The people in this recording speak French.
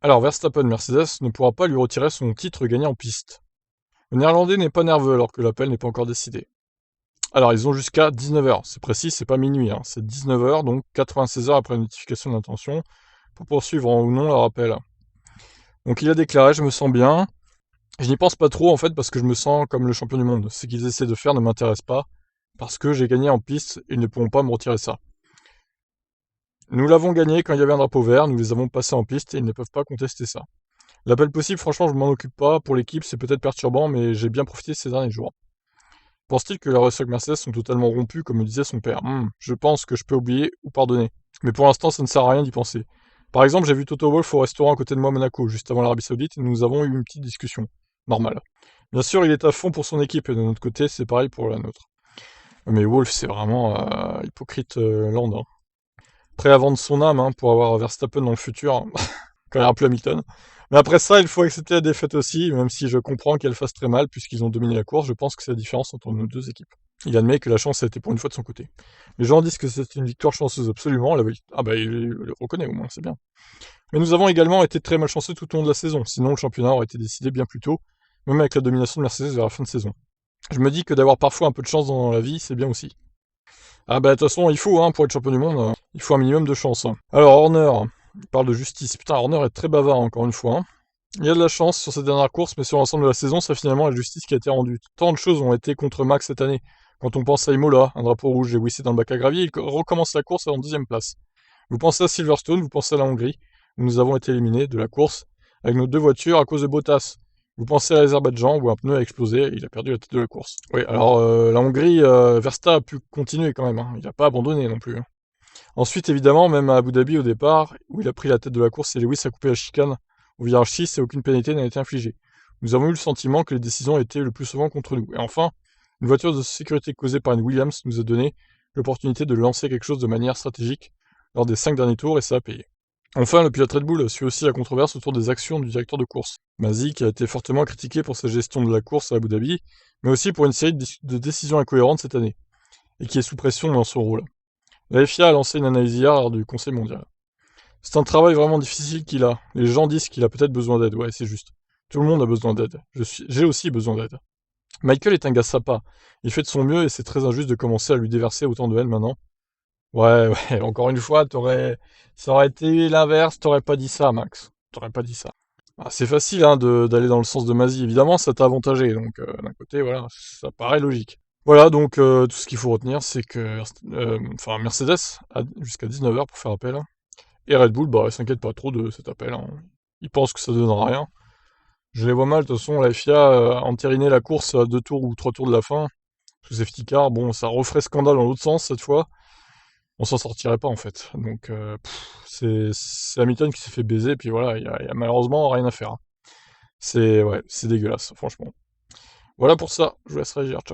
Alors Verstappen Mercedes ne pourra pas lui retirer son titre gagné en piste. Le néerlandais n'est pas nerveux alors que l'appel n'est pas encore décidé. Alors ils ont jusqu'à 19h, c'est précis, c'est pas minuit, hein. C'est 19h, donc 96 heures après la notification d'intention, pour poursuivre ou non leur appel. Donc il a déclaré, je me sens bien, je n'y pense pas trop en fait parce que je me sens comme le champion du monde. Ce qu'ils essaient de faire ne m'intéresse pas, parce que j'ai gagné en piste, ils ne pourront pas me retirer ça. Nous l'avons gagné quand il y avait un drapeau vert, nous les avons passés en piste et ils ne peuvent pas contester ça. L'appel possible, franchement, je m'en occupe pas. Pour l'équipe, c'est peut-être perturbant, mais j'ai bien profité ces derniers jours. Pense-t-il que les relations avec Mercedes sont totalement rompues, comme le disait son père? Je pense que je peux oublier ou pardonner. Mais pour l'instant, ça ne sert à rien d'y penser. Par exemple, j'ai vu Toto Wolff au restaurant à côté de moi à Monaco, juste avant l'Arabie Saoudite, et nous avons eu une petite discussion. Normal. Bien sûr, il est à fond pour son équipe, et de notre côté, c'est pareil pour la nôtre. Mais Wolff, c'est vraiment hypocrite land, hein. Prêt à vendre son âme pour avoir Verstappen dans le futur, hein, quand il n'y aura plus Hamilton. Mais après ça, il faut accepter la défaite aussi, même si je comprends qu'elle fasse très mal, puisqu'ils ont dominé la course, je pense que c'est la différence entre nos deux équipes. Il admet que la chance a été pour une fois de son côté. Les gens disent que c'est une victoire chanceuse absolument, ah bah il le reconnaît au moins, c'est bien. Mais nous avons également été très malchanceux tout au long de la saison, sinon le championnat aurait été décidé bien plus tôt, même avec la domination de Mercedes vers la fin de saison. Je me dis que d'avoir parfois un peu de chance dans la vie, c'est bien aussi. Ah bah de toute façon, il faut, pour être champion du monde, il faut un minimum de chance. Alors Horner, il parle de justice. Putain, Horner est très bavard encore une fois. Il y a de la chance sur cette dernière course, mais sur l'ensemble de la saison, c'est finalement la justice qui a été rendue. Tant de choses ont été contre Max cette année. Quand on pense à Imola, un drapeau rouge et Wissé dans le bac à gravier, il recommence la course en deuxième place. Vous pensez à Silverstone, vous pensez à la Hongrie, où nous avons été éliminés de la course avec nos deux voitures à cause de Bottas. Vous pensez à l'Azerbaïdjan où un pneu a explosé et il a perdu la tête de la course. Oui, alors la Hongrie, Verstappen a pu continuer quand même, il n'a pas abandonné non plus. Ensuite, évidemment, même à Abu Dhabi au départ, où il a pris la tête de la course et Lewis a coupé la chicane au virage 6 et aucune pénalité n'a été infligée. Nous avons eu le sentiment que les décisions étaient le plus souvent contre nous. Et enfin, une voiture de sécurité causée par une Williams nous a donné l'opportunité de lancer quelque chose de manière stratégique lors des 5 derniers tours et ça a payé. Enfin, le pilote Red Bull suit aussi la controverse autour des actions du directeur de course. Mazzi, qui a été fortement critiqué pour sa gestion de la course à Abu Dhabi, mais aussi pour une série de décisions incohérentes cette année, et qui est sous pression dans son rôle. La FIA a lancé une analyse hier lors du Conseil mondial. C'est un travail vraiment difficile qu'il a. Les gens disent qu'il a peut-être besoin d'aide, ouais, c'est juste. Tout le monde a besoin d'aide. J'ai aussi besoin d'aide. Michael est un gars sympa. Il fait de son mieux et c'est très injuste de commencer à lui déverser autant de haine maintenant. Ouais, ouais, encore une fois, ça aurait été l'inverse, t'aurais pas dit ça, Max. T'aurais pas dit ça. Ah, c'est facile d'aller dans le sens de Mazzy, évidemment, ça t'a avantagé, donc d'un côté, voilà, ça paraît logique. Voilà, donc tout ce qu'il faut retenir, c'est que Mercedes a jusqu'à 19h pour faire appel, et Red Bull, bah, ils s'inquiètent pas trop de cet appel, hein. Ils pensent que ça donnera rien. Je les vois mal, de toute façon, la FIA entériner la course à 2 tours ou 3 tours de la fin, sous safety car, bon, ça referait scandale dans l'autre sens cette fois, on s'en sortirait pas en fait. Donc c'est Hamilton qui s'est fait baiser, puis voilà, y a malheureusement rien à faire, hein. Ouais, c'est dégueulasse, franchement. Voilà pour ça, je vous laisse réagir, ciao.